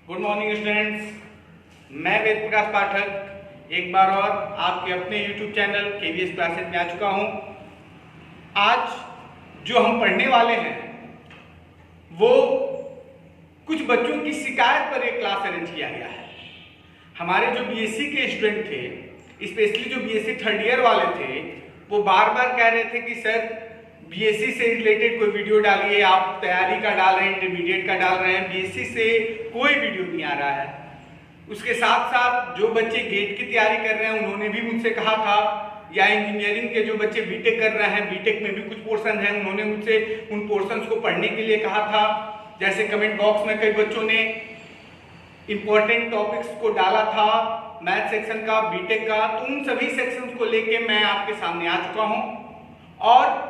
Good morning students, मैं वेद प्रकाश पाठक एक बार और आपके अपने YouTube चैनल KVS क्लासेस में आ चुका हूं। आज जो हम पढ़ने वाले हैं वो कुछ बच्चों की शिकायत पर एक क्लास अरेंज किया गया है। हमारे जो BSc के स्टूडेंट थे, स्पेशली जो BSc थर्ड ईयर वाले थे, वो बार बार कह रहे थे कि सर BSc से रिलेटेड कोई वीडियो डालिए। आप तैयारी का डाल रहे हैं, इंटरमीडिएट का डाल रहे हैं, BSc से कोई वीडियो नहीं आ रहा है। उसके साथ साथ जो बच्चे गेट की तैयारी कर रहे हैं उन्होंने भी मुझसे कहा था, या इंजीनियरिंग के जो बच्चे बीटेक कर रहे हैं, बीटेक में भी कुछ पोर्शन है, उन्होंने मुझसे उन पोर्शंस को पढ़ने के लिए कहा था। जैसे कमेंट बॉक्स में कई बच्चों ने इंपॉर्टेंट टॉपिक्स को डाला था, मैथ सेक्शन का, बीटेक का, तो उन सभी सेक्शंस को लेके मैं आपके सामने आ चुका हूं। और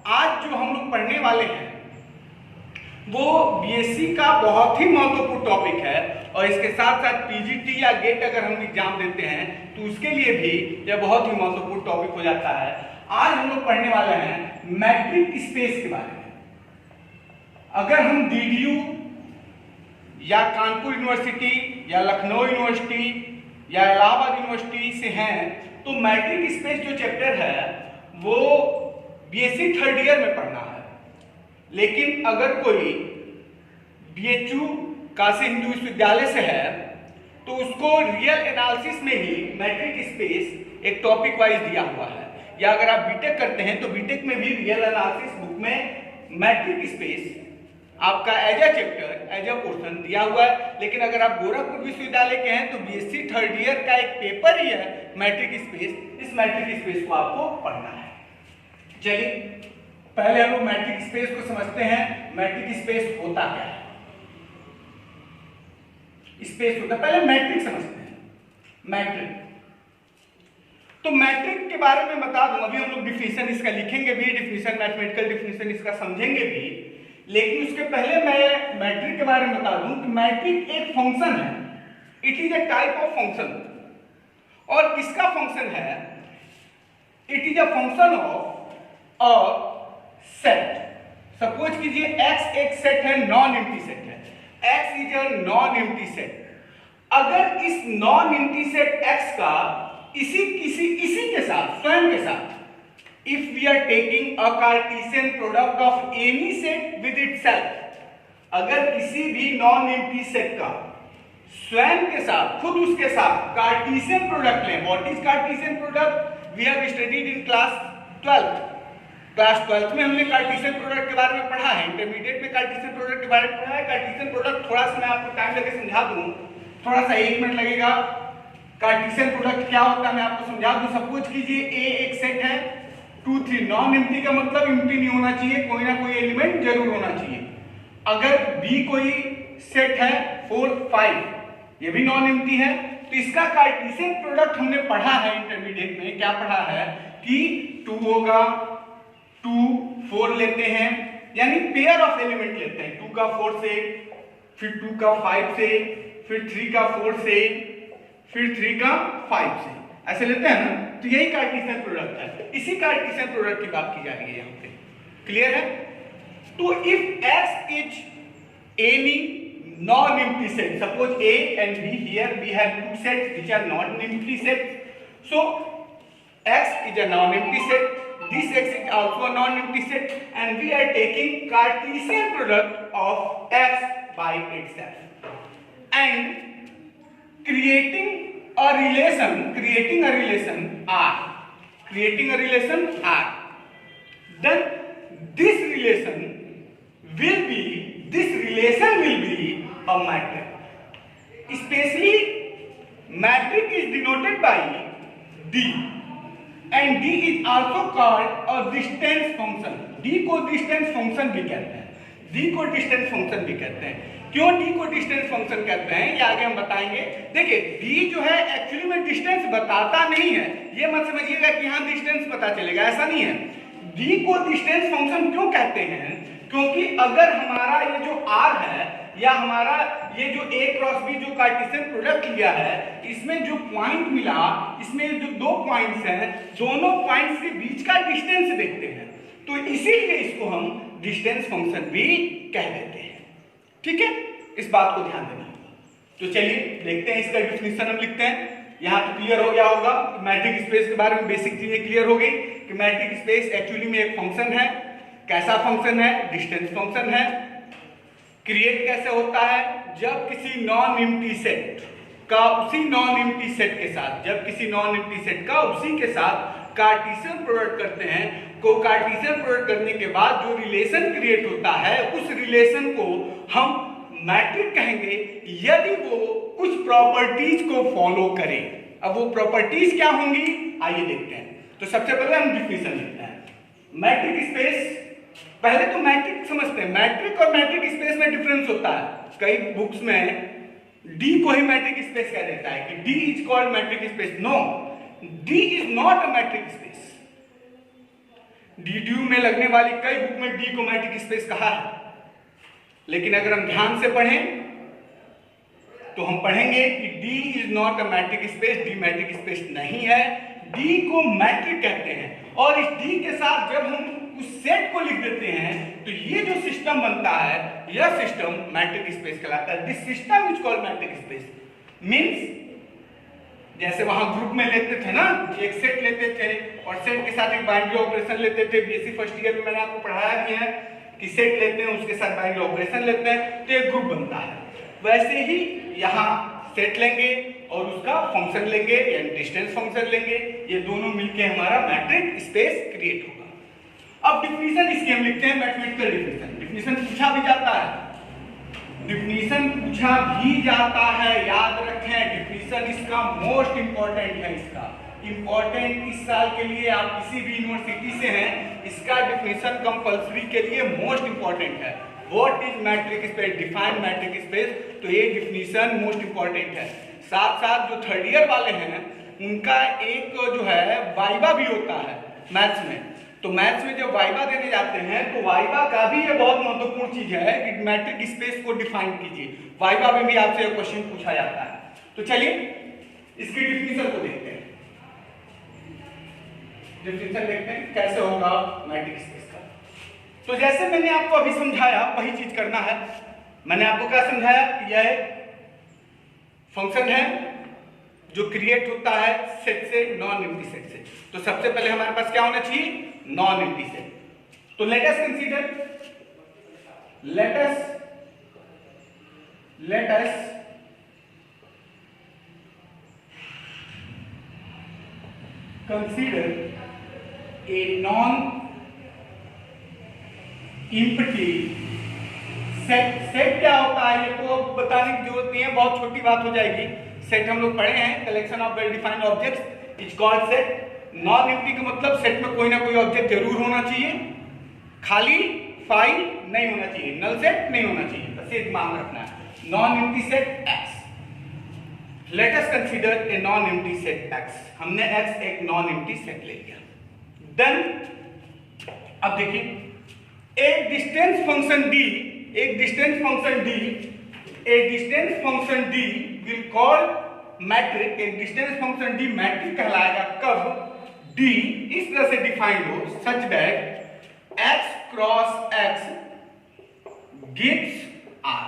आज जो हम लोग पढ़ने वाले हैं वो BSc का बहुत ही महत्वपूर्ण टॉपिक है, और इसके साथ साथ PGT या गेट अगर हम एग्जाम देते हैं तो उसके लिए भी यह बहुत ही महत्वपूर्ण टॉपिक हो जाता है। आज हम लोग पढ़ने वाले हैं मैट्रिक स्पेस के बारे में। अगर हम DDU या कानपुर यूनिवर्सिटी या लखनऊ यूनिवर्सिटी या इलाहाबाद यूनिवर्सिटी से हैं तो मैट्रिक स्पेस जो चैप्टर है वो BSc थर्ड ईयर में पढ़ना है। लेकिन अगर कोई BHU काशी हिंदू विश्वविद्यालय से है तो उसको रियल एनालिसिस में ही मैट्रिक स्पेस एक टॉपिक वाइज दिया हुआ है। या अगर आप बीटेक करते हैं तो बीटेक में भी रियल एनालिसिस बुक में मैट्रिक स्पेस आपका as a chapter, as a portion दिया हुआ है। लेकिन अगर आप गोरखपुर विश्वविद्यालय के हैं तो BSc थर्ड ईयर का एक पेपर ही है मैट्रिक स्पेस। इस मैट्रिक स्पेस को आपको पढ़ना है। चलिए पहले हम लोग मैट्रिक स्पेस को समझते हैं। मैट्रिक स्पेस होता क्या है? स्पेस होता, पहले मैट्रिक समझते हैं। मैट्रिक, तो मैट्रिक के बारे में बता दूं, अभी हम लोग डिफिनेशन इसका लिखेंगे भी, डिफिनेशन मैथमेटिकल डिफिनेशन इसका समझेंगे भी। लेकिन उसके पहले मैं मैट्रिक के बारे में बता दूं कि मैट्रिक एक फंक्शन है। It is a type of function. और किसका फंक्शन है? It is a function of और सेट। सपोज कीजिए x एक सेट है, नॉन एम्प्टी सेट है। x is a non empty set. अगर इस नॉन एम्प्टी सेट x का इसी के साथ, स्वयं के साथ, if we are taking a Cartesian product of any set with itself, अगर किसी भी नॉन एम्प्टी सेट का स्वयं के साथ, खुद उसके साथ कार्टेशियन प्रोडक्ट लें। What is Cartesian product? We have studied in class 12th। Class 12th में हमने कार्टेशियन प्रोडक्ट के बारे में पढ़ा है, इंटरमीडिएट में कार्टेशियन प्रोडक्ट के बारे में पढ़ा है। कार्टेशियन प्रोडक्ट थोड़ा सा मैं आपको टाइम लगे समझा दूं, थोड़ा सा 1 मिनट लगेगा। कार्टेशियन प्रोडक्ट क्या होता है मैं आपको समझा दूं। सपोज कीजिए A एक सेट है, 2 3 नॉन एम्प्टी का मतलब एम्प्टी नहीं होना चाहिए, कोई ना कोई एलिमेंट जरूर होना चाहिए। अगर B कोई सेट है 4 5, ये भी नॉन एम्प्टी है, तो इसका कार्टेशियन प्रोडक्ट हमने पढ़ा है इंटरमीडिएट में। क्या पढ़ा है कि 2 होगा, 2 4 लेते हैं, यानी पेयर ऑफ एलिमेंट लेते हैं। 2 का 4 से, फिर 2 का 5 से, फिर 3 का 4 से, फिर 3 का 5 से, ऐसे लेते हैं ना। तो यही कार्टेशियन प्रोडक्ट है। इसी कार्टेशियन प्रोडक्ट की बात की जा रही है यहाँ पे। क्लियर है? तो if x is any non empty set, suppose A and B, here we have two sets which are non-empty sets. So x is a non-empty set. This x is also a non-empty set, and we are taking Cartesian product of x by itself and creating a relation R. Then this relation will be a matrix. Especially matrix is denoted by D, and D is also called a distance function. D को distance function भी कहते हैं। क्यों D को distance function कहते हैं ये आगे हम बताएंगे। देखिए D जो है एक्चुअली में डिस्टेंस बताता नहीं है, ये मत समझिएगा कि यहाँ डिस्टेंस पता चलेगा, ऐसा नहीं है। D को डिस्टेंस फंक्शन क्यों कहते हैं? क्योंकि अगर हमारा ये जो R है या हमारा ये जो A क्रॉस B जो कार्टेशियन प्रोडक्ट लिया है, इसमें जो पॉइंट मिला, इसमें जो 2 पॉइंट्स हैं, दोनों पॉइंट्स के बीच का डिस्टेंस देखते हैं, तो इसीलिए इसको हम डिस्टेंस फंक्शन भी कह देते हैं। ठीक है, इस बात को ध्यान देना। तो चलिए देखते हैं इसका डिफिनीशन हम लिखते हैं। यहाँ तो क्लियर हो गया होगा, मैट्रिक स्पेस के बारे में बेसिक चीजें क्लियर हो गई कि मैट्रिक स्पेस एक्चुअली में एक फंक्शन है। कैसा फंक्शन है? डिस्टेंस फंक्शन है। क्रिएट कैसे होता है? जब किसी नॉन एम्प्टी सेट का उसी नॉन एम्प्टी सेट के साथ, जब किसी नॉन एम्प्टी सेट का उसी के साथ कार्टेशियन प्रोडक्ट करते हैं, को कार्टेशियन प्रोडक्ट करने के बाद जो रिलेशन क्रिएट होता है उस रिलेशन को हम मैट्रिक कहेंगे यदि वो कुछ प्रॉपर्टीज को फॉलो करे। अब वो प्रॉपर्टीज क्या होंगी आइए देखते हैं। तो सबसे पहले हम डिफिनीशन लिखते हैं। मैट्रिक स्पेस, पहले तो मैट्रिक समझते हैं। मैट्रिक और मैट्रिक स्पेस में डिफरेंस होता है। कई बुक्स में डी को ही मैट्रिक स्पेस कह देता है कि D is called metric space. No, D is not a metric space. DDU में लगने वाली कई बुक में डी को मैट्रिक स्पेस कहा है, लेकिन अगर हम ध्यान से पढ़ें तो हम पढ़ेंगे कि D is not a metric space. D matric space नहीं है, D को मैट्रिक कहते हैं। और इस D के साथ जब हम उस सेट को लिख देते हैं तो ये जो सिस्टम बनता है यह सिस्टम मैट्रिक स्पेस कहलाता है। This system is called metric space. Means जैसे वहां ग्रुप में लेते थे ना, एक सेट लेते थे और सेट के साथ एक बाइनरी ऑपरेशन लेते थे। बीएससी फर्स्ट ईयर में मैंने आपको पढ़ाया भी है कि सेट लेते हैं उसके साथ बाइनरी ऑपरेशन लेते हैं तो एक ग्रुप बनता है। वैसे ही यहाँ सेट लेंगे और उसका फंक्शन लेंगे या डिस्टेंस फंक्शन लेंगे, ये दोनों मिलके हमारा मैट्रिक स्पेस क्रिएट होगा। अब डिफिनीशन इसकी हम लिखते हैं मैथमेटिकल डिफिनीशन। डिफिनीशन पूछा भी जाता है, डिफिनीशन पूछा भी जाता है, याद रखें। डिफिनीशन इसका मोस्ट इंपॉर्टेंट है। इसका इंपॉर्टेंट इस साल के लिए आप किसी भी यूनिवर्सिटी से हैं, इसका डिफिनीशन कंपल्सरी के लिए मोस्ट इंपॉर्टेंट है। What is matric space? Define matric space. तो ये डिफिनीशन मोस्ट इंपॉर्टेंट है। साथ साथ जो थर्ड ईयर वाले हैं उनका एक जो है वाइवा भी होता है मैथ्स में। तो मैथ्स में जब वाइवा देने जाते हैं तो वाइवा का भी ये बहुत महत्वपूर्ण चीज है कि मैट्रिक स्पेस को डिफाइन कीजिए। वाइवा में भी आपसे एक क्वेश्चन पूछा जाता है। तो चलिए इसकी डिफिनीशन को देखते हैं। डिफिनीशन देखते हैं कैसे होगा मैट्रिक स्पेस का। तो जैसे मैंने आपको अभी समझाया वही चीज करना है। मैंने आपको क्या समझाया कि यह फंक्शन है जो क्रिएट होता है सेट से, नॉन एम्प्टी सेट से। तो सबसे पहले हमारे पास क्या होना चाहिए? Non empty set. तो let us consider, let us consider a non empty set. Set क्या होता है ये तो बताने की जरूरत नहीं है, बहुत छोटी बात हो जाएगी। सेट हम लोग पढ़े हैं, collection of well defined objects is called set. Non empty का मतलब सेट में कोई ना कोई ऑब्जेक्ट जरूर होना चाहिए, खाली फाइल नहीं होना चाहिए, नल सेट नहीं होना चाहिए, बस ये दिमाग में रखना है। Non empty set X। Let us consider a non empty set X। हमने X एक नॉन एम्प्टी सेट ले लिया। देन अब देखिए एक डिस्टेंस फंक्शन D, एक distance function D, a distance function D will call metric. एक डिस्टेंस फंक्शन D मैट्रिक कहलाएगा कब D इस तरह से डिफाइंड हो such that X cross X gives R।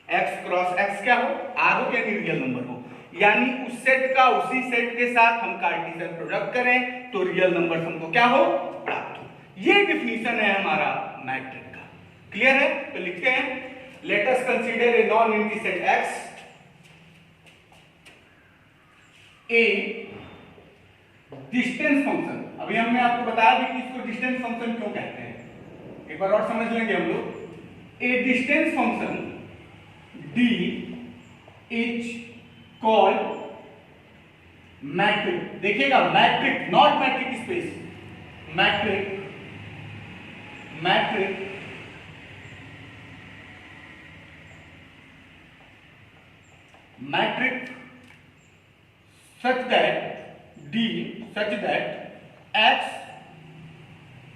X cross X क्या हो? R हो यानी रियल नंबर हो, यानी उस सेट का उसी सेट के साथ हम कार्टेशियन प्रोडक्ट करें तो रियल नंबर हमको क्या हो? प्राप्त हो। ये डिफिनीशन है हमारा मैट्रिक का। क्लियर है? तो लिखते हैं late us consider a non empty set X A distance function. अभी हमने आपको बताया भी कि इसको डिस्टेंस फंक्शन क्यों कहते हैं, एक बार और समझ लेंगे हम लोग। A distance function D is called metric. देखिएगा metric, not metric space, metric, metric metric such that D, such that X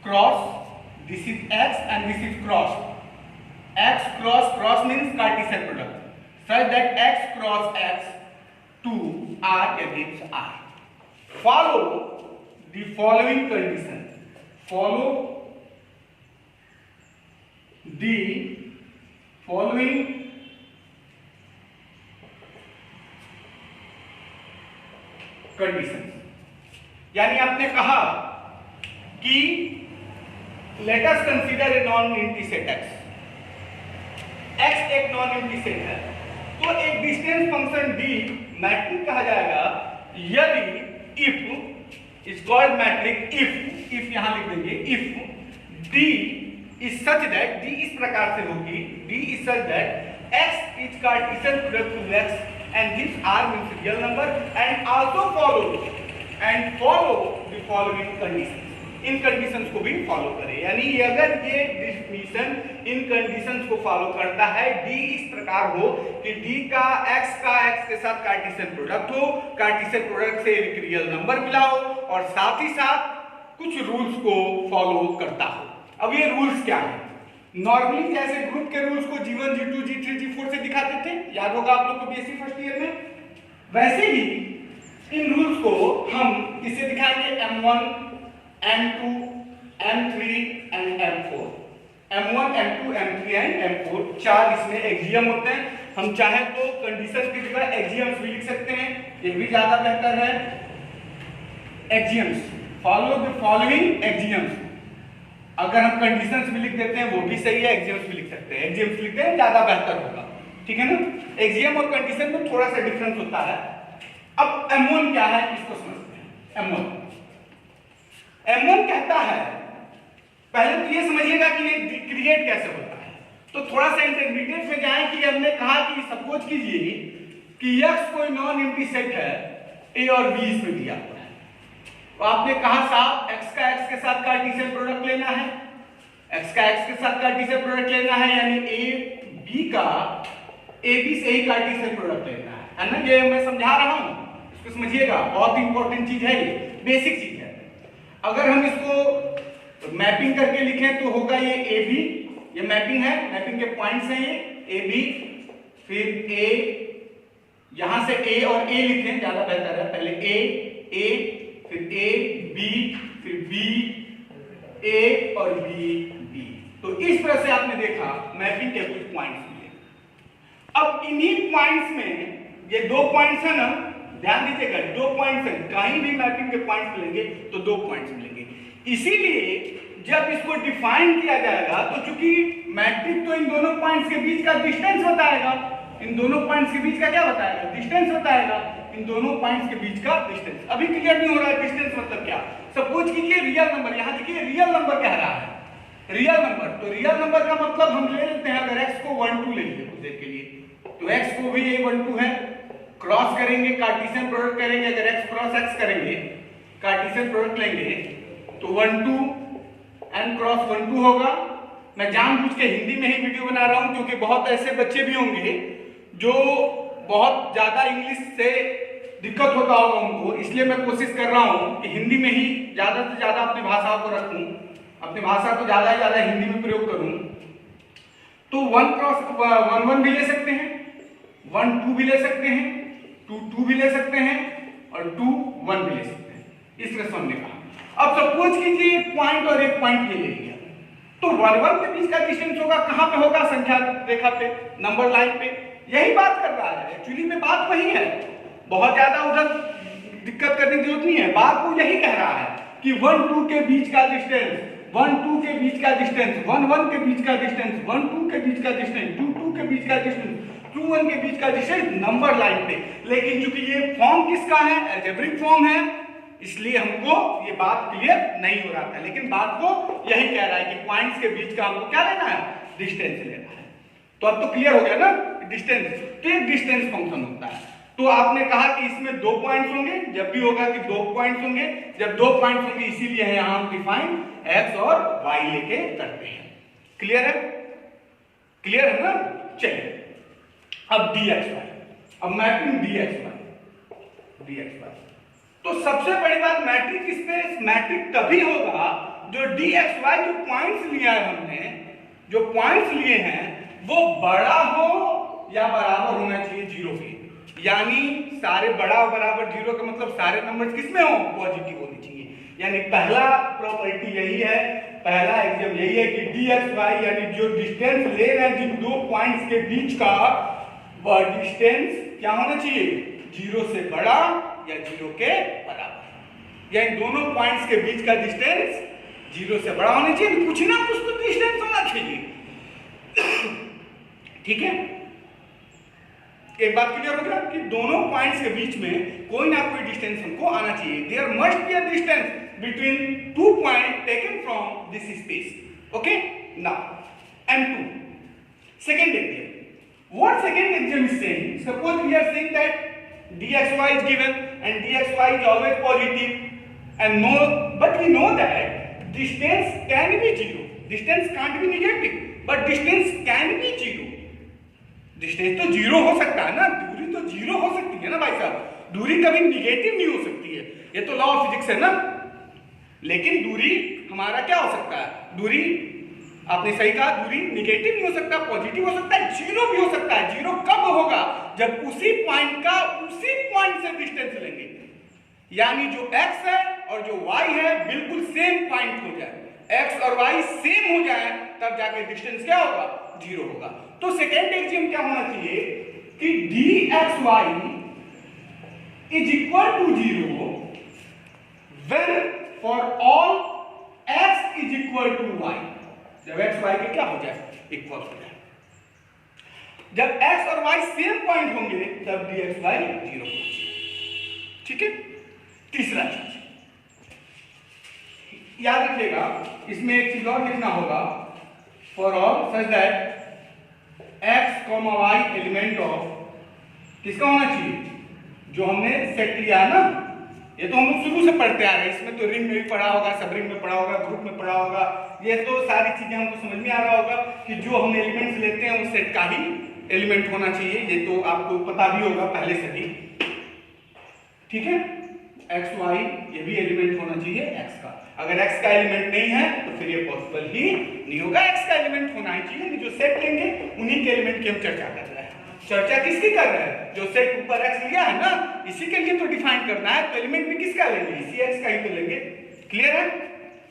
cross, this is X and this is cross. X cross, cross means Cartesian product. Such that X cross X to R gives R. Follow the following condition. Follow the following condition. यानी आपने कहा कि late us consider a non empty set x एक non empty set है, तो एक distance function d matric कहा जाएगा यदि if is called metric if यहां लिख देंगे if d is such that d इस प्रकार से होगी d is such that x is Cartesian product to x and these are means real number and also follow the following conditions। In conditions को भी follow करे, यानी अगर ये डिफिनीशन इन कंडीशंस को फॉलो करता है, d इस प्रकार हो कि d का x के साथ कार्टेशियन प्रोडक्ट हो, कार्टेशियन प्रोडक्ट से एक रियल नंबर मिला हो और साथ ही साथ कुछ रूल्स को फॉलो करता हो। अब ये रूल्स क्या है? नॉर्मली जैसे ग्रुप के रूल्स को G1 G2 G3 G4 से दिखाते थे, याद होगा आप लोग को बीएससी फर्स्ट ईयर में, वैसे ही इन रूल्स को हम किससे दिखाएंगे? M1 M2 M3 and M4। M1 M2 M3 and M4 चार इसमें एक्सियम होते हैं। हम चाहे तो कंडीशन की जगह एक्सियम्स भी लिख सकते हैं, ये भी ज्यादा बेहतर है। Axioms, follow the following axioms. अगर हम कंडीशंस भी लिख देते हैं वो भी सही है, एक्सियम्स भी लिख सकते हैं। एक्सियम्स लिखते हैं ज्यादा बेहतर होगा, ठीक है ना। एक्सियम और कंडीशन में थोड़ा सा डिफरेंस होता है। अब M1 क्या है इसको समझते हैं। M1 कहता है, पहले तो ये समझिएगा कि ये क्रिएट कैसे होता है, तो थोड़ा सा इंटरमीडिएट में जाएं कि हमने कहा कि सपोज कीजिए कि x कोई नॉन एम्प्टी सेट है, a और b इसमें दिया हुआ है, तो आपने कहा साहब x का x के साथ कार्टेशियन प्रोडक्ट लेना है, x का x के साथ कार्टेशियन प्रोडक्ट लेना है, यानी a b का a b से ही कार्टेशियन प्रोडक्ट लेना है ना। ये मैं समझा रहा हूं, इसको समझिएगा, बहुत इंपॉर्टेंट चीज है, ये बेसिक चीज है। अगर हम इसको मैपिंग करके लिखें तो होगा ये ए बी, ये मैपिंग है, मैपिंग के पॉइंट्स हैं ये ए बी, फिर ए, यहां से ए और ए लिखें ज्यादा बेहतर है, पहले ए फिर ए बी फिर बी ए और बी बी। तो इस तरह से आपने देखा मैपिंग के कुछ पॉइंट्स मिले। अब इन्हीं पॉइंट्स में ये दो पॉइंट्स है ना, ध्यान दीजिएगा, दो पॉइंट्स हैं, कहीं भी मैपिंग के पॉइंट्स मिलेंगे तो दो पॉइंट्स मिलेंगे। इसीलिए जब इसको डिफाइन किया जाएगा तो चूंकि मैट्रिक तो इन दोनों पॉइंट्स के बीच का डिस्टेंस बताएगा, इन दोनों पॉइंट्स के बीच का क्या बताएगा? डिस्टेंस बताएगा, इन दोनों पॉइंट्स के बीच का डिस्टेंस। अभी क्लियर नहीं हो रहा है डिस्टेंस मतलब क्या? सपोज कीजिए रियल नंबर, यहां देखिए रियल नंबर कह रहा है, रियल नंबर, तो रियल नंबर का मतलब हम ले लेते हैं, अगर x को 1 2 ले लीजिए कुछ देर के लिए, तो x को भी ये 1 2 है, क्रॉस करेंगे कार्टेशियन प्रोडक्ट करेंगे, अगर x क्रॉस x करेंगे कार्टेशियन प्रोडक्ट लेंगे तो 1 2 n क्रॉस 1 2 होगा। मैं जानबूझ के हिंदी में ही वीडियो बना रहा हूं क्योंकि बहुत ऐसे बच्चे भी होंगे जो बहुत ज्यादा इंग्लिश से दिक्कत होता होगा उनको, इसलिए मैं कोशिश कर रहा हूं कि हिंदी में ही ज्यादा से ज्यादा अपनी भाषा को रखूं, अपनी भाषा को ज्यादा से ज्यादा हिंदी में प्रयोग करूं। तो 1 क्रॉस 1 1 भी ले सकते हैं, 1 2 भी ले सकते हैं, 2 2 भी ले सकते हैं और 2 1 भी ले सकते हैं, इस तरह से हमने कहा। अब सपोज कीजिए एक पॉइंट और एक पॉइंट ये ले लिया, तो 1 1 के बीच का डिस्टेंस होगा, कहां पे होगा? संख्या रेखा पे, नंबर लाइन पे। यही बात कर रहा है, एक्चुअली में बात वही है, बहुत ज्यादा उधर दिक्कत करने की जरूरत नहीं है, बात वो यही कह रहा है कि 1 2 के बीच का डिस्टेंस, 1 2 के बीच का डिस्टेंस, 1 1 के बीच का डिस्टेंस, 1 2 के बीच का डिस्टेंस, 2 2 के बीच का डिस्टेंस, 2 1 के बीच का डिस्टेंस नंबर लाइन पे। लेकिन चूंकि ये फॉर्म किसका है? अलजेब्रिक फॉर्म है, इसलिए हमको ये बात क्लियर नहीं हो रहा था, लेकिन बात को यही कह रहा है कि पॉइंट्स के बीच का हमको क्या लेना है? डिस्टेंस लेना है। तो अब तो क्लियर हो गया ना डिस्टेंस, तो एक डिस्टेंस फंक्शन होता है। तो आपने कहा कि इसमें 2 पॉइंट्स होंगे, जब भी होगा कि 2 पॉइंट्स होंगे, जब 2 पॉइंट्स होंगे इसीलिए यहां हम डिफाइन x और y लेके करते हैं। क्लियर है? क्लियर है ना? चलिए अब dxy, अब मैपिंग dxy। तो सबसे बड़ी बात मैट्रिक स्पेस, मैट्रिक तभी होगा जो dxy जो पॉइंट्स लिया है हमने, जो पॉइंट्स लिए हैं वो बड़ा हो या बराबर होना चाहिए 0 के, यानी सारे बड़ा बराबर 0 का मतलब सारे नंबर्स किसमें हो? पॉजिटिव होनी चाहिए। यानी पहला प्रॉपर्टी यही है, पहला एग्जाम यही है कि dxy यानी जो डिस्टेंस ले रहे हैं जिन 2 पॉइंट्स के बीच का, वह डिस्टेंस क्या होना चाहिए? 0 से बड़ा या 0 के बराबर, या इन दोनों पॉइंट्स के बीच का डिस्टेंस 0 से बड़ा होना चाहिए। कुछ ना कुछ तो डिस्टेंस होना चाहिए, ठीक है। एक बात क्लियर हो गया कि दोनों पॉइंट्स के बीच में कोई ना कोई डिस्टेंस हमको आना चाहिए। There must be a distance between two point taken from this space, okay. Now M2 second example. What second example is saying? Suppose we are saying that dxy is given and dxy is always positive, and but we know that distance can be 0. Distance can't be negative, but distance can be 0. Distance तो 0 हो सकता है ना, दूरी तो 0 हो सकती है ना भाई साहब, दूरी कभी निगेटिव नहीं हो सकती है, ये तो लॉ ऑफ फिजिक्स है ना। लेकिन दूरी हमारा क्या हो सकता है, दूरी आपने सही कहा, दूरी निगेटिव नहीं हो सकता, पॉजिटिव हो सकता है, 0 भी हो सकता है। 0 कब होगा, जब उसी पॉइंट का उसी पॉइंट से डिस्टेंस लेंगे, यानी जो x है और जो y है बिल्कुल सेम पॉइंट हो जाए, x और y सेम हो जाए, तब जाके डिस्टेंस क्या होगा, 0 होगा। तो सेकेंड एक्सियम क्या होना चाहिए कि dxy is equal to 0 when for all x is equal to y। जब x y के क्या हो जाए, इक्वल हो जाए। जब x और y सेम पॉइंट होंगे तब dxy 0 होगा, ठीक है। तीसरा चीज याद रखिएगा, इसमें एक चीज और लिखना होगा, for all such that x, y element of किसका होना चाहिए, जो हमने सेट लिया है ना, ये तो हम लोग शुरू से पढ़ते आ रहे हैं, इसमें तो रिंग में भी पढ़ा होगा, सब रिंग में पढ़ा होगा, ग्रुप में पढ़ा होगा, ये तो सारी चीजें हमको समझ में आ रहा होगा कि जो हम एलिमेंट्स लेते हैं वो सेट का ही एलिमेंट होना चाहिए, ये तो आपको पता भी होगा पहले से ही, ठीक है। x y ये भी एलिमेंट होना चाहिए x का, अगर x का एलिमेंट नहीं है तो फिर ये पॉसिबल ही नहीं होगा। x का एलिमेंट होना ही चाहिए, जो सेट लेंगे उन्हीं के एलिमेंट की हम चर्चा कर रहे हैं। चर्चा किसकी कर रहे हैं, जो सेट ऊपर x लिया है ना, इसी के लिए तो डिफाइन करना है, तो एलिमेंट भी किसका लेंगे, इसी x का ही तो लेंगे, क्लियर है।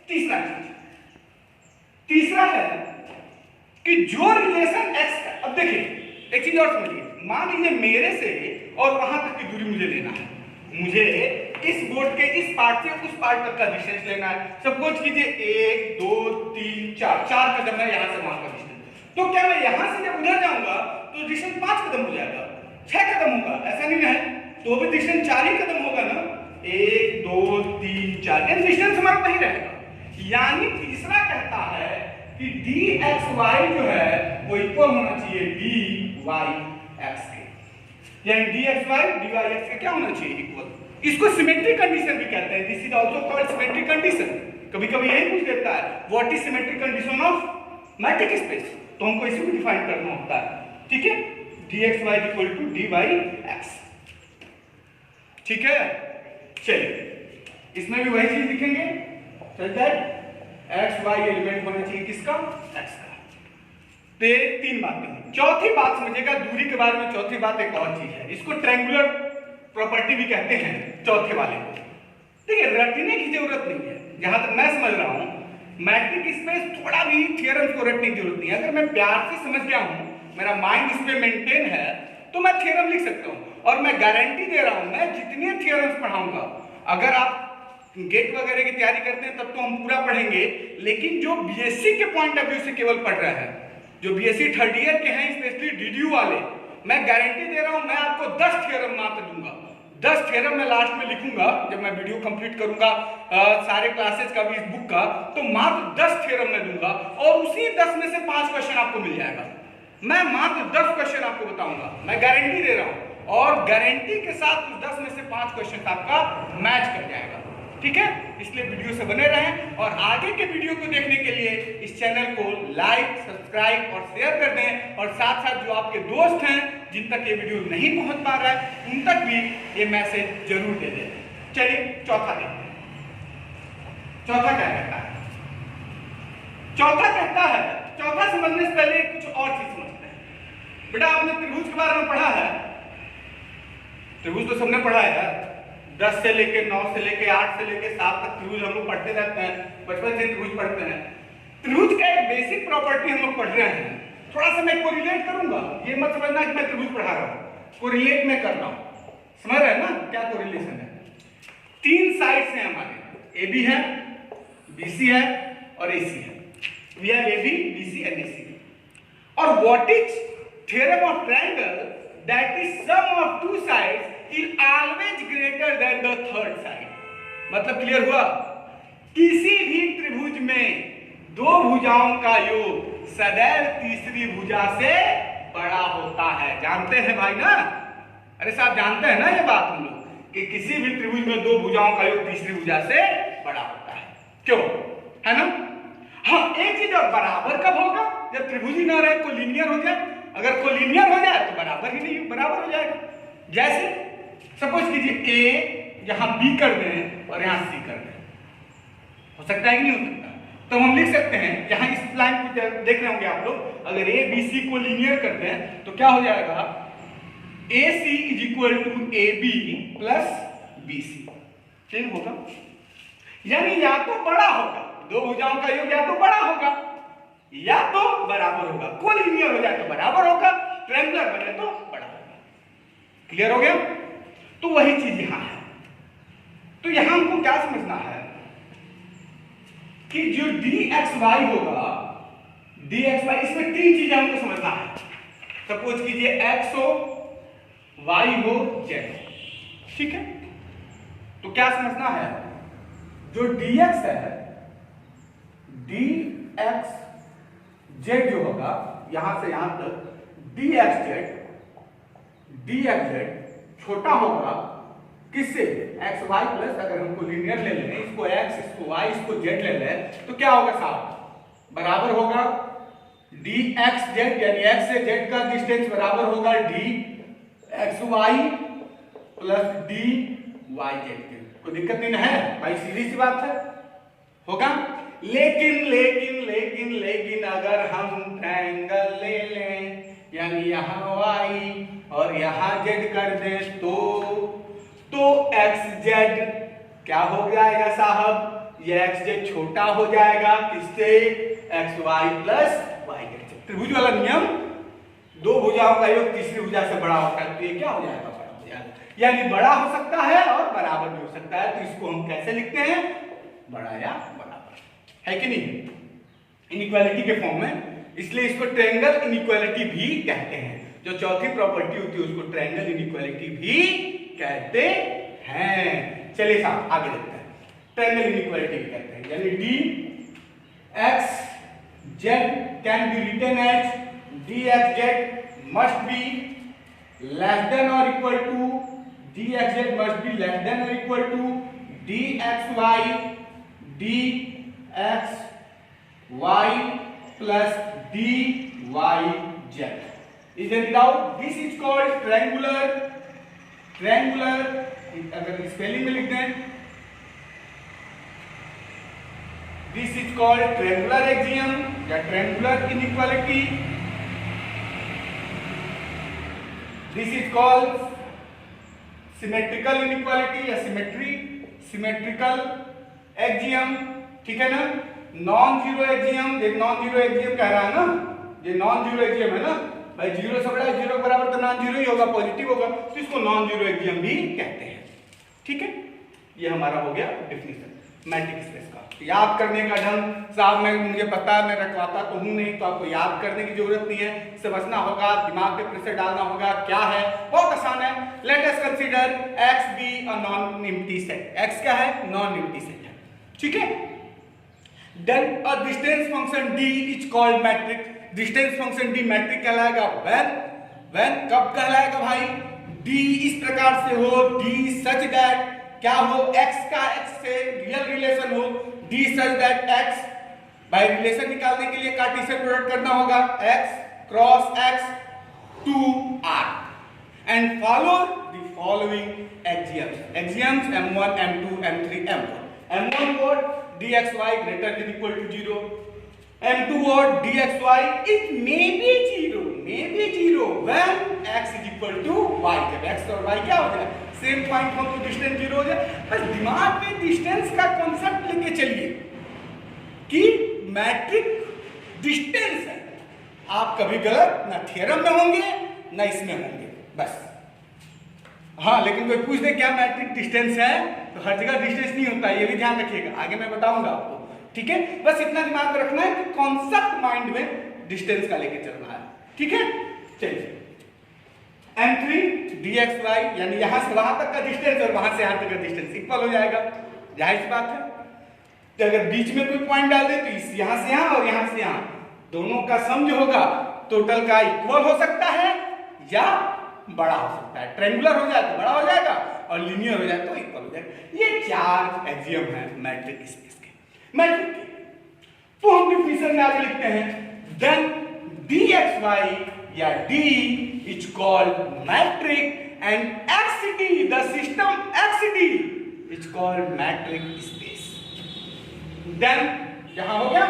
तीसरा चीज, तीसरा है कि जो रिलेशन x का, अब देखिए एक चीज और समझिए, मान लीजिए मेरे से और वहां तक की दूरी मुझे लेना है, मुझे इस बोर्ड के इस पार्ट से उस पार्ट तक का डिस्टेंस लेना है। सपोज कीजिए 1 2 3 4 कदम है यहाँ से वहां का डिस्टेंस, तो क्या मैं यहाँ से जब उधर जाऊंगा तो डिस्टेंस 5 कदम हो जाएगा, 6 कदम होगा, ऐसा नहीं है, तो भी डिस्टेंस 4 ही कदम होगा ना, 1 2 3 4, डिस्टेंस हमारा वही रहेगा। यानी तीसरा कहता है कि dxy जो है वो इक्वल होना चाहिए dyx के, यानी dxy dyx के क्या होना चाहिए, इक्वल। इसको सिमेट्रिक कंडीशन भी कहते हैं, this is also called symmetric condition. कभी कभी यही पूछ देता है what is symmetric condition of matric space, तो हमको इसी को डिफाइन करना होता है, ठीक है। dxy इक्वल टू dyx, ठीक है। चलिए इसमें भी वही चीज लिखेंगे, चलता है x y एलिमेंट होना चाहिए किसका, x का। तो ये तीन बातें। चौथी बात समझिएगा, दूरी के बारे में चौथी बात एक और चीज है, इसको ट्रायंगुलर प्रॉपर्टी भी कहते हैं चौथे वाले को। देखिए रटने की जरूरत नहीं है, जहां तक मैं समझ रहा हूं मैट्रिक स्पेस थोड़ा भी थियरम्स को रटने की जरूरत नहीं है। अगर मैं प्यार से समझ गया हूं, मेरा माइंड उस पर मेंटेन है, तो मैं थियरम लिख सकता हूं। और मैं गारंटी दे रहा हूं, मैं जितने थियरम्स पढ़ाऊंगा, अगर आप गेट वगैरह की तैयारी करते हैं तब तो हम पूरा पढ़ेंगे, लेकिन जो बीएससी के पॉइंट ऑफ व्यू से केवल पढ़ रहे हैं, जो बीएससी थर्ड ईयर के हैं, स्पेशली डीडीयू वाले, मैं गारंटी दे रहा हूं, मैं आपको 10 थियरम मात्र दूंगा। 10 थियरम मैं लास्ट में लिखूंगा, जब मैं वीडियो कंप्लीट करूंगा सारे क्लासेस का भी, इस बुक का, तो मात्र 10 थियरम मैं दूंगा, और उसी 10 में से 5 क्वेश्चन आपको मिल जाएगा। मैं मात्र 10 क्वेश्चन आपको बताऊंगा, मैं गारंटी दे रहा हूं, और गारंटी के साथ उस 10 में से 5 क्वेश्चन आपका मैच कर जाएगा, ठीक है। इसलिए वीडियो से बने रहें, और आगे के वीडियो को देखने के लिए इस चैनल को लाइक, सब्सक्राइब और शेयर कर दें, और साथ साथ जो आपके दोस्त हैं जिन तक ये वीडियो नहीं पहुंच पा रहा है, उन तक भी ये मैसेज जरूर दे दें। चलिए चौथा देखते हैं। चौथा क्या कहता है, चौथा कहता है, चौथा समझने से पहले कुछ और चीज समझते हैं। बेटा आपने त्रिभुज के बारे में पढ़ा है, त्रिभुज तो सबने पढ़ा है, 10 से लेके 9 से लेके 8 से लेके 7 तक त्रिभुज हम लोग पढ़ते रहते हैं, बचपन से त्रिभुज पढ़ते हैं। त्रिभुज का एक बेसिक प्रॉपर्टी हम लोग पढ़ रहे हैं, थोड़ा सा मैं कोरिलेट करूंगा, ये मत समझना कि मैं त्रिभुज पढ़ा रहा हूं, कोरिलेट में कर रहा हूं, समझ रहे हैं ना क्या कोरिलेशन है। तीन साइड्स हैं हमारे, AB है, BC है और AC है। We have AB, BC and AC। और what is theorem of triangle, that is sum of two sides is always greater than the third side. मतलब क्लियर हुआ? किसी भी त्रिभुज में दो भुजाओं का योग सदैव तीसरी भुजा से बड़ा होता है। जानते हैं भाई ना? अरे साहब जानते हैं ना ये बात हम लोग कि किसी भी त्रिभुज में दो भुजाओं का योग तीसरी भुजा से बड़ा होता है। क्यों? है ना? हाँ, एक चीज और, बराबर कब होगा? जब त्रिभुज ही ना रहे, कोलिनियर हो जाए। अगर कोलिनियर हो जाए तो बराबर ही नहीं, बराबर हो जाएगा। जैसे सपोज कीजिए ए यहां B कर दें और यहां C कर दें, हो सकता है कि नहीं हो सकता? तो हम लिख सकते हैं, यहां इस लाइन को देख रहे होंगे आप लोग, अगर A B C को लीनियर कर दें तो क्या हो जाएगा? AC is equal to AB plus BC। ठीक होगा? यानी या तो बड़ा होगा, दो भुजाओं का योग या तो बड़ा होगा या तो बराबर होगा। कोलिनियर हो जाए तो बराबर होगा, ट्रायंगुलर बने तो बड़ा होगा। क्लियर हो गया? तो वही चीज यहां है। तो यहां हमको क्या समझना है कि जो dxy होगा, dxy, इसमें तीन चीजें हमको समझना है। सपोज कीजिए x हो, y हो, z हो, ठीक है? तो क्या समझना है? जो dx है, dx z जो होगा यहां से यहां तक, dx z छोटा होगा किससे? एक्स वाई प्लस, अगर हमको लीनियर ले लें, इसको x, इसको y, इसको z ले लें तो क्या होगा साहब? बराबर होगा dx z, यानी x से z का डिस्टेंस बराबर होगा dxy प्लस dyz के। कोई दिक्कत नहीं है भाई, सीधी सी बात है, होगा। लेकिन अगर हम ट्रायंगल ले लें, यानी यहाँ y और यहाँ z कर दें तो xz क्या हो जाएगा साहब? ये xz छोटा हो जाएगा किससे? xy plus yz। त्रिभुज वाला नियम, दो भुजाओं का योग तीसरी भुजा से बड़ा होता है, तो ये क्या हो जाएगा? बड़ा हो जाएगा। यानी बड़ा हो सकता है और बराबर भी हो सकता है। तो इसको हम कैसे लिखते हैं? बड़ा या बराबर, है कि नहीं? इनइक्वालिटी के फॉर्म में। इसलिए इसको ट्रायंगल इनइक्वालिटी भी कहते हैं। जो चौथी प्रॉपर्टी होती है उसको ट्रायंगल इनइक्वालिटी भी कहते हैं। चलिए साहब आगे देखते हैं। ट्रायंगल इनइक्वालिटी कहते हैं, यानी dx z can be written as dx z must be less than और equal to, dx z must be less than और equal to dxy dx y plus dyz. Is there any doubt? This is called triangular. अगर spelling में लिख दें, this is called triangular axiom या triangular inequality. This is called symmetrical inequality या symmetrical axiom, ठीक है ना? नॉन जीरो एक्सियम, ये नॉन जीरो एक्सियम कह रहा है ना, ये नॉन जीरो एक्सियम है ना भाई, जीरो से बड़ा है, जीरो के बराबर तो नॉन जीरो ही होगा, पॉजिटिव होगा, तो इसको नॉन जीरो एक्सियम भी कहते हैं। ठीक है, ये हमारा हो गया डेफिनेशन मैट्रिक स्पेस का। याद करने का ढंग साहब मुझे पता है, मैं रखवाता तो हूं नहीं, तो आपको याद करने की जरूरत नहीं है, समझना होगा, दिमाग पे प्रेशर डालना होगा। क्या है? बहुत आसान है। Late us consider x be a non empty set. x क्या है? नॉन एम्प्टी सेट है, ठीक है। Then a distance function d is called metric. Distance function d metric कहलाएगा when कब कहलाएगा भाई? d इस प्रकार से हो, d such that क्या हो? x का x से रियल रिलेशन हो, d such that x, भाई रिलेशन निकालने के लिए कार्टेशियन प्रोडक्ट करना होगा, x cross x to r and follow the following axioms m1 m2 m3 m4. m1 what? dxy greater than equal to 0. m2 what? dxy it may be 0 when x is equal to y. जब x और y क्या हो जाए? Same point हो तो distance 0 हो जाए। बस दिमाग में डिस्टेंस का कॉन्सेप्ट लेके चलिए कि मैट्रिक डिस्टेंस है। आप कभी गलत ना थ्योरम में होंगे ना इसमें होंगे, बस। हाँ, लेकिन कोई पूछ दे क्या मैट्रिक डिस्टेंस है, तो हर जगह डिस्टेंस नहीं होता है, ये भी ध्यान रखिएगा, आगे मैं बताऊंगा आपको, ठीक है। बस इतना दिमाग में रखना है कि कॉन्सेप्ट माइंड में डिस्टेंस का लेके चलना है, ठीक है। चलिए m3 dxy यानी यहां से वहां तक का डिस्टेंस और वहां से यहां तक का डिस्टेंस इक्वल हो जाएगा, जाहिर सी बात है। तो अगर बीच में कोई पॉइंट डाल दे तो इस यहां से यहां और यहां से यहां दोनों का सम जो होगा टोटल का इक्वल हो सकता है या बड़ा हो सकता है। ट्रायंगुलर हो जाए तो बड़ा हो जाएगा और लीनियर हो जाए तो इक्वल हो जाएगा। ये चार एक्सियम है मैट्रिक स्पेस के, मैट्रिक के। तो हम डिफिनेशन में आगे लिखते हैं देन dxy या d is called metric and xd the system xd is called metric space। Then यहां हो गया,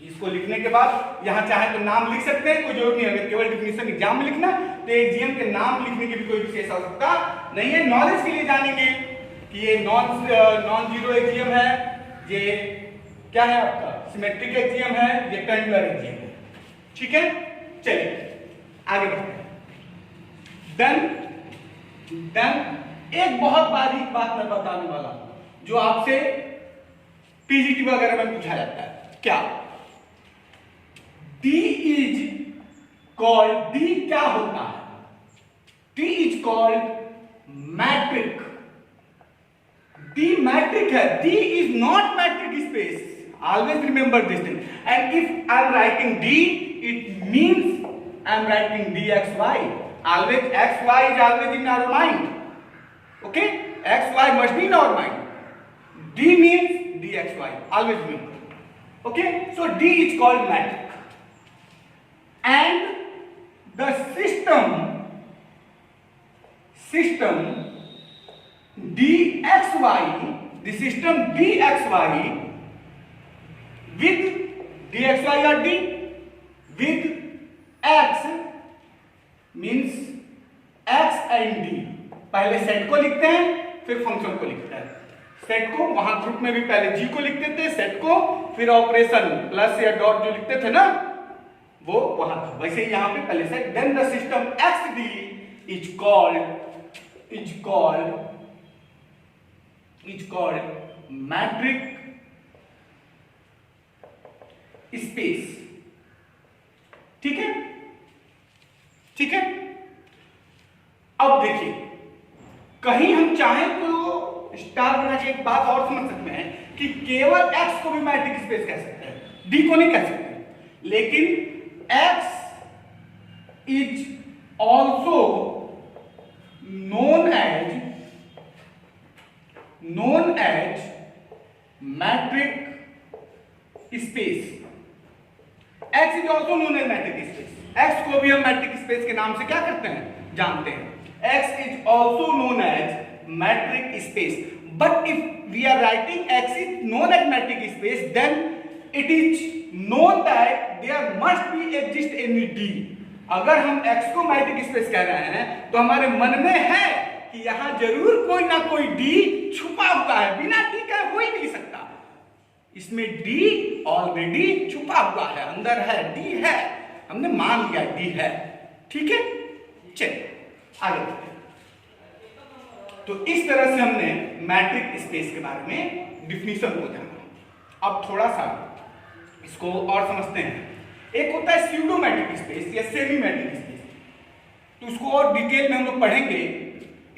इसको लिखने के बाद यहां चाहे तो नाम लिख सकते हैं, कोई जरूरत नहीं है। अगर केवल डिफिनेशन एग्जाम में लिखना तो एक्सियम के नाम लिखने की भी कोई विशेष आवश्यकता नहीं है। नॉलेज के लिए जानेंगे कि ये नॉन जीरो एक्सियम है, ये क्या है आपका सिमेट्रिक एक्सियम है, ये ट्रायंगुलर एक्सियम है, ठीक है। चलिए आगे बढ़ते हैं। देन एक बहुत बारीक बात मैं बताने वाला हूं जो आपसे पीजीटी वगैरह में पूछा जाता है। क्या D is called, D क्या होता है? D is called metric। D metric है, D is not metric space। Always remember this thing। And if I am writing D, it means I am writing dxy। Always xy is always in our mind। Okay? xy must be in our mind। D means dxy। Always remember। Okay? So D is called metric। And the system dxy, the system dxy with dxy or d with x means x and d। पहले set को लिखते हैं फिर function को लिखते हैं। Set को वहां ग्रुप में भी पहले g को लिखते थे, सेट को फिर ऑपरेशन प्लस या डॉट जो लिखते थे ना वो वहां था, वैसे ही यहां पे पहले से। Then the system xd is called metric space। ठीक है, ठीक है। अब देखिए कहीं हम चाहें तो स्टार बना के एक बात और समझ सकते हैं कि केवल x को भी मैट्रिक स्पेस कह सकते हैं, d को नहीं कह सकते। लेकिन x is also known as metric space। x is also known as metric space। x को भी हम मैट्रिक स्पेस के नाम से क्या करते हैं जानते हैं। x is also known as metric space। But if we are writing x is known as metric space, then it is known that there must be exist any d। अगर हम x को मैट्रिक स्पेस कह रहे हैं तो हमारे मन में है कि यहां जरूर कोई ना कोई d छुपा हुआ है, बिना d का हो ही नहीं सकता। इसमें d ऑलरेडी छुपा हुआ है, अंदर है, d है, हमने मान लिया d है, ठीक है। चलिए आगे बढ़ते हैं। तो इस तरह से हमने मैट्रिक स्पेस के बारे में डिफिनीशन को जाना। अब थोड़ा सा इसको और समझते हैं। एक होता है स्यूडो मैट्रिक स्पेस या सेमी मैट्रिक स्पेस, तो उसको और डिटेल में हम लोग पढ़ेंगे।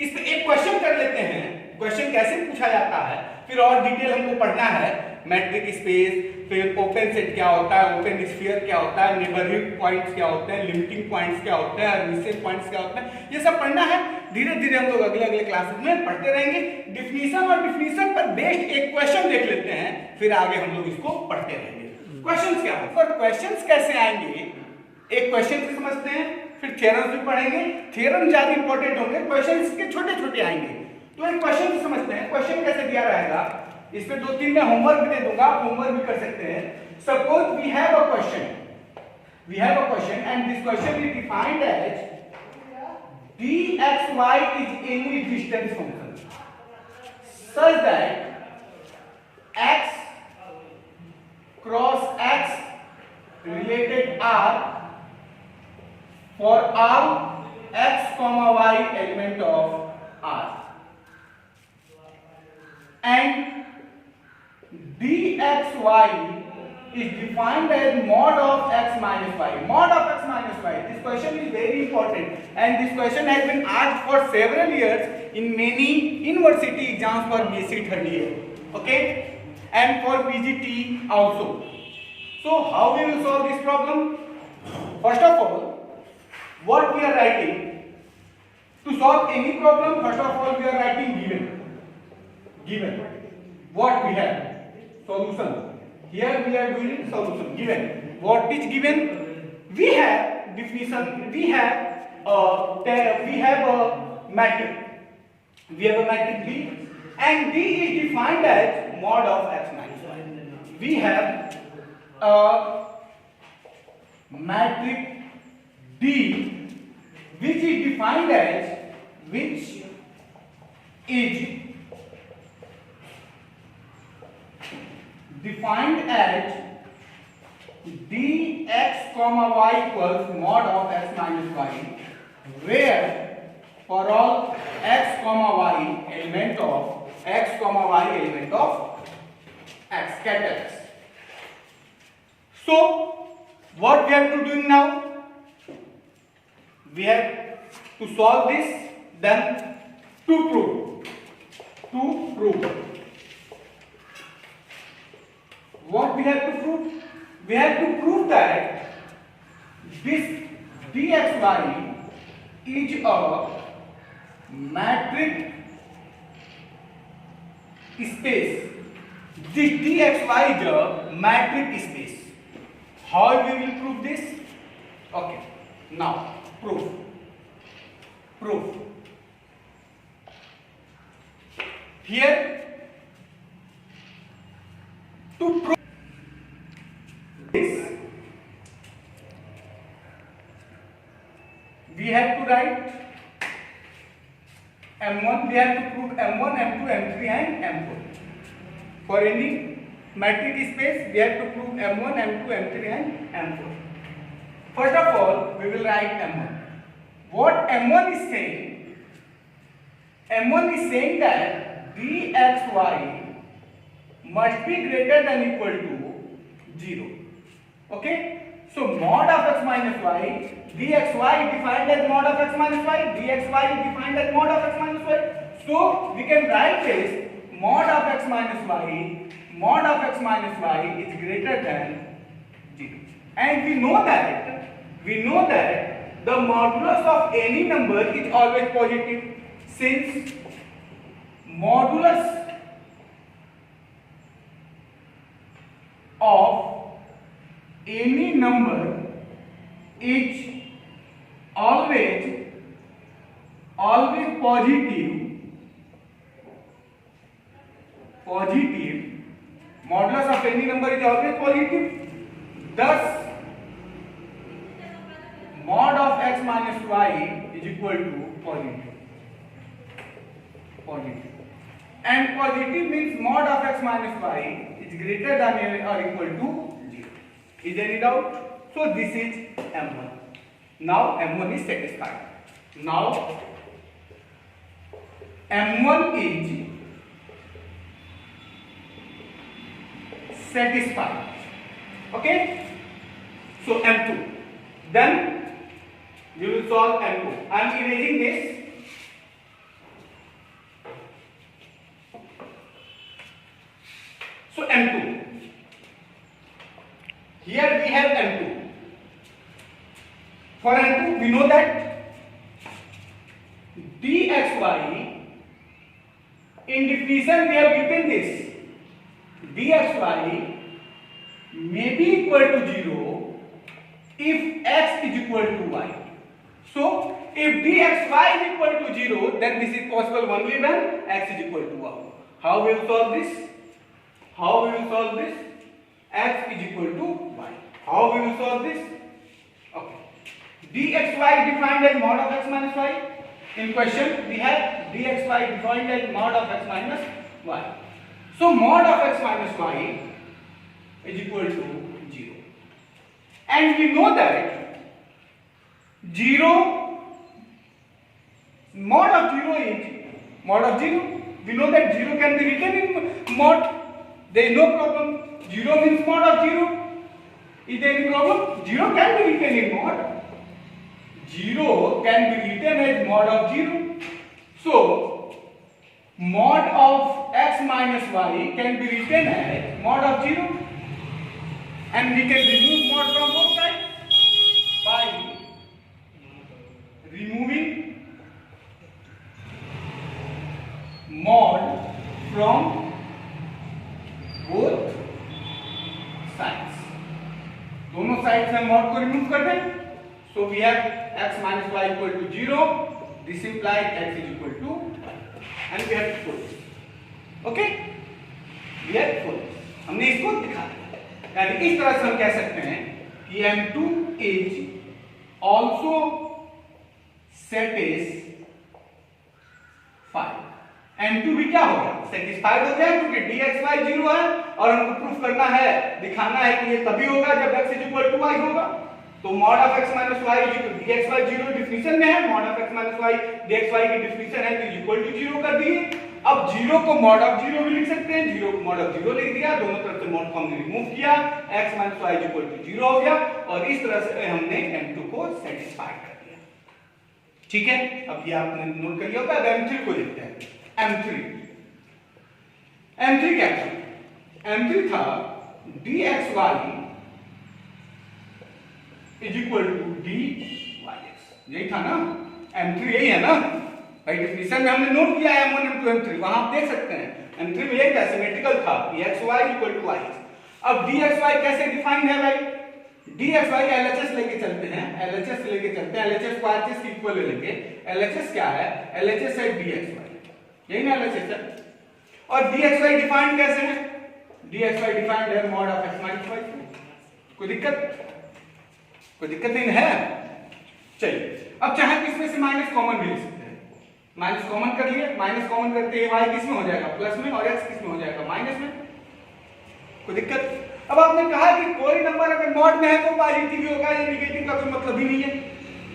इस पे एक क्वेश्चन कर लेते हैं, क्वेश्चन कैसे पूछा जाता है, फिर और डिटेल हमको पढ़ना है। मैट्रिक स्पेस, फिर ओपन सेट क्या होता है, ओपन स्फीयर क्या होता है, नेबरहुड पॉइंट्स क्या होते हैं, लिमिटिंग पॉइंट्स क्या होते हैं, रिसेंट पॉइंट्स क्या होते हैं, ये सब पढ़ना है। धीरे धीरे हम लोग अगले अगले क्लासेस में पढ़ते रहेंगे। डिफिनीशन और डिफिनीशन पर बेस्ड एक क्वेश्चन देख लेते हैं, फिर आगे हम लोग इसको पढ़ते रहेंगे। क्वेश्चंस क्या है और क्वेश्चंस कैसे आएंगे, एक क्वेश्चन से समझते हैं, फिर थ्योरम्स भी पढ़ेंगे। थ्योरम ज्यादा इंपॉर्टेंट होंगे, क्वेश्चंस के छोटे छोटे आएंगे। तो एक क्वेश्चन से समझते हैं, क्वेश्चन कैसे दिया रहेगा। इस पे 2-3 मैं होमवर्क भी दे दूंगा, आप होमवर्क भी कर सकते हैं। Suppose we have a question and this question is defined as dxy is any distance function such that x cross x related r for all x, y element of R। and dxy is defined as mod of x minus y. Mod of x minus y. This question is very important, and this question has been asked for several years in many university exams for BSc third year. Okay, and for PGT also. So how we will solve this problem? First of all, what we are writing to solve any problem? First of all, we are writing given. What we have? Solution. Here we are doing solution. Given. What is given? We have definition. We have a matrix. We have a matrix D, and D is defined as mod of x minus y. We have a matrix D, which is defined as dx comma y equals mod of x minus y, where for all x comma y element of x, capital X. So what we have to do now? We have to solve this, then to prove. What we have to prove? We have to prove that this dxy is a matrix space. This dxy is a matrix space. How we will prove this? Okay, now proof. Here, to prove this, we have to write M1. We have to prove M1, M2, M3 and M4. For any matrix space, we have to prove M1, M2, M3 and M4. First of all, we will write M1. What M1 is saying? M1 is saying that dxy must be greater than equal to 0. Okay? So mod of x minus y, dxy is defined as mod of x minus y, dxy is defined as mod of x minus y. So we can write this mod of x minus y is greater than 0. And we know that the modulus of any number is always positive, since modulus of any number is always positive. Modulus of any number is always positive. Thus, mod of x minus y is equal to positive. And positive means mod of x minus y is greater than or equal to 0. Is there any doubt? So this is M1. Now M1 is satisfied. Now M1 is satisfied. Okay? So M2. Then we will solve M2. I am erasing this. So M2. Here we have M2. For M2, we know that dxy, in definition we have given this, dxy may be equal to 0 if x is equal to y. So if dxy is equal to 0, then this is possible only when x is equal to y. How we will solve this? X is equal to y. How we will solve this? Okay. dxy defined as mod of x minus y. In question, we have dxy defined as mod of x minus y. So mod of x minus y is equal to 0. And we know that 0, mod of 0 is mod of 0. We know that 0 can be written in mod. There is no problem. 0 means mod of 0. Is there any problem? 0 can be written in mod. 0 can be written as mod of 0. So, mod of x minus y can be written as mod of 0. And we can remove mod from both sides by removing mod from both sides. दोनों side से mod को remove कर दें. So we have x minus y equal to 0. This implies x is equal to, and we have to put this. Okay? We have to put this. हमने इसको दिखा दिया. यानी इस तरह से हम कह सकते हैं कि M2 is also satisfied. M2 भी क्या हो गया? सेटिस्फाइड हो गया क्योंकि dxy 0 है और हमको प्रूफ करना है, दिखाना है कि ये तभी होगा जब x is equal to y होगा. तो mod of x minus y dxy 0 डिफिनिशन में है, mod of x minus y dxy की डिफिनिशन है तो इक्वल टू 0 कर दिए. अब 0 को mod of 0 भी लिख सकते हैं, 0 को mod of 0 लिख दिया, दोनों तरफ से mod को हमने रिमूव किया, x minus y equal to 0 हो गया और इस तरह से हमने M2 को सेटिस्फाई कर दिया. ठीक है, अब ये आपने नोट कर लिया होगा. अब M3 को देखते हैं. M3 क्या था? M3 था dxy is equal to dyx. यही था ना? M3 यही है ना? भाई डिफिनिशन में हमने नोट किया है M1 M2 M3, वहां आप देख सकते हैं. M3 में यही था, सिमेट्रिकल था, dxy equal to yx. अब dxy कैसे डिफाइंड है भाई? dxy का LHS लेके चलते हैं, LHS लेके चलते हैं, LHS को RHS की इक्वल लेके. LHS क्या है? LHS है dxy. यही ना LHS है. और dxy डिफाइंड कैसे है? dxy डिफाइंड है mod of x minus y. कोई दिक्कत नहीं है. चलिए, अब चाहे तो इसमें से माइनस कॉमन भी ले सकते हैं. माइनस कॉमन कर लिए, माइनस कॉमन करते ही y किस में हो जाएगा? प्लस में, और x किस में हो जाएगा? माइनस में. कोई दिक्कत? अब आपने कहा कि कोई नंबर अगर मॉड में है तो पॉजिटिव ही होगा, या नेगेटिव का कोई मतलब ही नहीं है.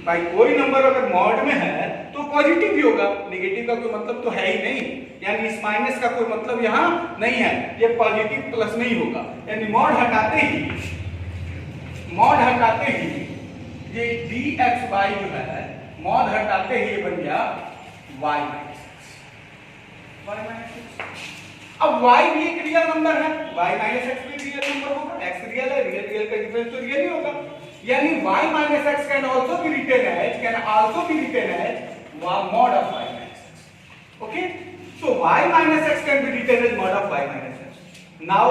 भाई कोई नंबर अगर मॉड में है तो पॉजिटिव ही होगा, नेगेटिव का कोई मतलब तो है ही नहीं. यानी इस माइनस का कोई मतलब यहाँ नहीं है, ये पॉजिटिव प्लस में ही होगा. यानी मॉड हटाते ही ये dxy जो है, मॉड हटाते ही ये बन गया y minus x. अब y भी एक रियल नंबर है, y minus x भी रियल नंबर होगा. x रियल है, रियल का डिफरेंस तो रियल ही होगा. यानी y minus x can also be written as mod of y minus x. Okay? So y minus x can be written as mod of y minus x. Now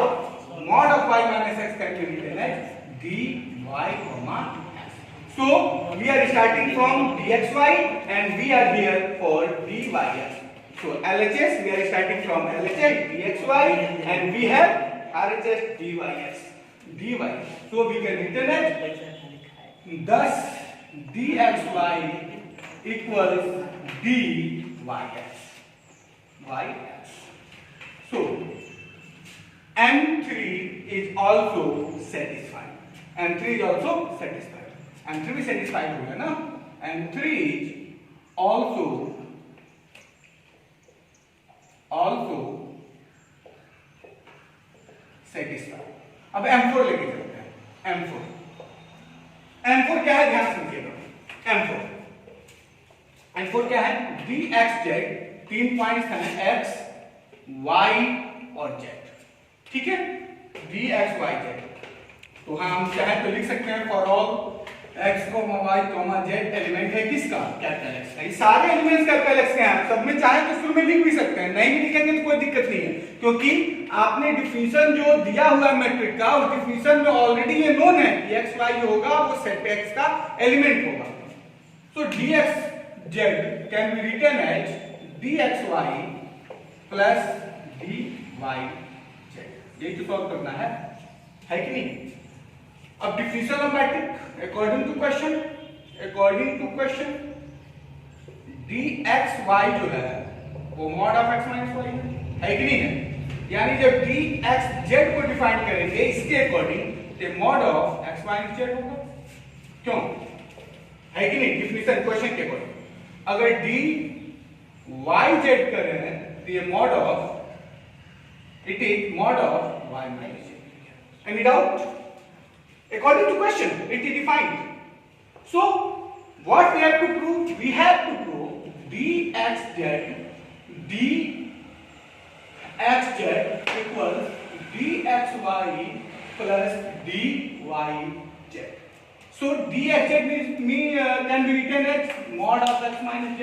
mod of y minus x can be written as dy comma x. So we are starting from dxy and we are here for dyx. So LHS, we are starting from LHS dxy and we have RHS dyx. So we can written as thus dxy equals dyx. So M3 is also satisfied. M3 is also satisfied. M3 भी satisfied हो गया ना? M3 is also satisfied. अब M4 लेके चलते हैं. M4 क्या है? ध्यान से देखिएगा. M4 क्या है? dxz, 3 पॉइंट्स हैं x, y और z. ठीक है? dxyz. तो हम चाहे तो लिख सकते हैं for all x, y, z element है किसका? Capital X. ये सारे एलिमेंट्स कैपिटल X के हैं. सब में चाहे तो शुरू में लिख भी सकते हैं, नहीं भी लिखेंगे तो कोई दिक्कत नहीं है, क्योंकि आपने डिफिनिशन जो दिया हुआ है मैट्रिक्स का, उस डिफिनिशन में ऑलरेडी ये नोन है कि x y जो होगा वो सेट x का एलिमेंट होगा. So dxz can be written as dxy plus dyz. यही तो सॉल्व करना है कि नहीं? अब definition of metric according to question dxy जो है वो mod of x minus y है कि नहीं है? यानी जब dxz को डिफाइन करेंगे इसके अकॉर्डिंग तो mod of x minus z होगा. क्यों है कि नहीं? डिफिनिशन क्वेश्चन के अकॉर्डिंग. अगर dyz करें तो ये mod of, it is mod of y minus z. Any doubt? According to question, it is defined. So what we have to prove? We have to prove dxz equals dxy plus dyz. So dxz can be written as mod of x minus z.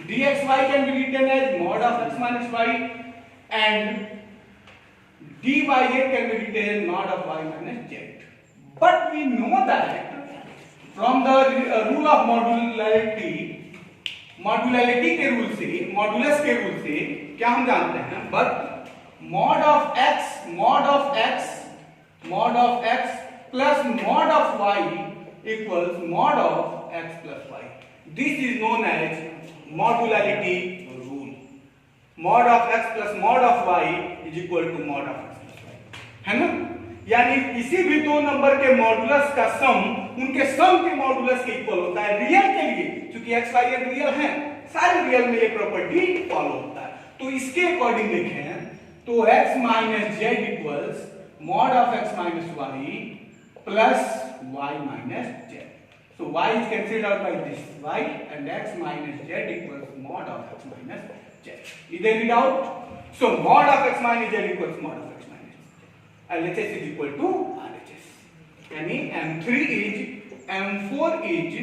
Dxy can be written as mod of x minus y, and dyz can be written as mod of y minus z. But we know that from the rule of modularity के rule से, modulus के rule से क्या हम जानते हैं? But mod of x plus mod of y equals mod of x plus y. This is known as modularity rule. Mod of x plus mod of y is equal to mod of x plus y. है ना? यानी किसी भी दो number के modulus का सम उनके सम के मॉडुलस के इक्वल होता है रियल के लिए, क्योंकि x y n रियल हैं, सारे रियल में ये प्रॉपर्टी फॉलो होता है। तो इसके अकॉर्डिंग देखें तो x minus z equals mod of x minus y plus y minus z. So y is cancelled out by this y, and x minus z equals mod of x minus z. Is there any doubt? So mod of x minus z equals mod of x minus z. LHS is equal to RHS. यानी M3 is M4 is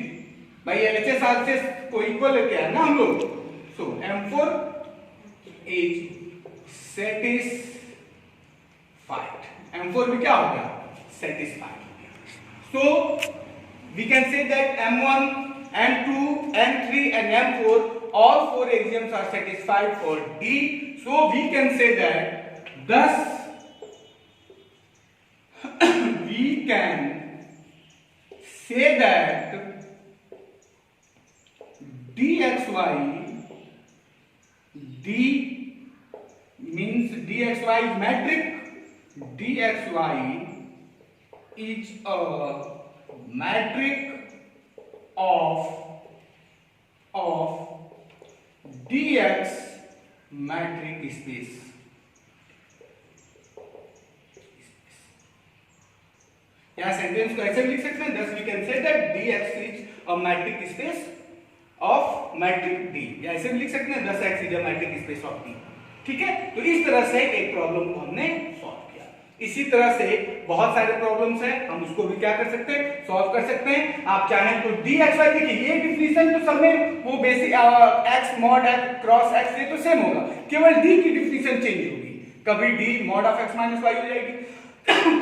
by LHS RHS को equal लेके आए ना हम लोग. So M4 is satisfied. M4 भी क्या हो गया? Satisfied. So we can say that M1, M2, M3 and M4 all four axioms are satisfied for D. So we can say that thus we can say that dxy D means dxy is metric. dxy is a metric of dx metric space. यहाँ sentence को ऐसे लिख सकते हैं, thus we can say that dx is a metric space of metric D. या ऐसे भी लिख सकते हैं thus x is a metric space of D. ठीक है? तो इस तरह से एक प्रॉब्लम को हमने सॉल्व किया। इसी तरह से बहुत सारे प्रॉब्लम्स हैं, हम उसको भी क्या कर सकते हैं? सॉल्व कर सकते हैं। आप चाहें तो dxy देखिए, ये डिफिनेशन तो सब में वो basic x mod x cross x ये तो सेम होगा, केवल d की डिफिनेशन चेंज होगी। कभी d mod of x minus y हो जाएगी,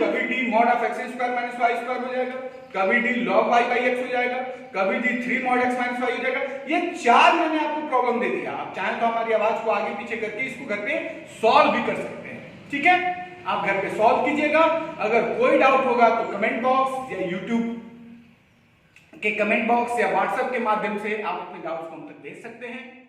कभी d mod of x square minus y square हो जाएगा, कभी d log y by x हो जाएगा, कभी d 3 mod x minus y हो जाएगा। ये चार मैंने आपको प्रॉब्लम दे दिया। आप चाहें तो हमारी आवाज को आगे पीछे करके इसको घर पे सॉल्व भी कर सकते हैं। ठीक है, आप घर पे सॉल्व कीजिएगा। अगर कोई डाउट होगा तो कमेंट बॉक्स या यूट्यूब के कमेंट बॉक्स या व्हाट्सएप के माध्यम से आप अपने डाउट्स को हम तक भेज सकते हैं।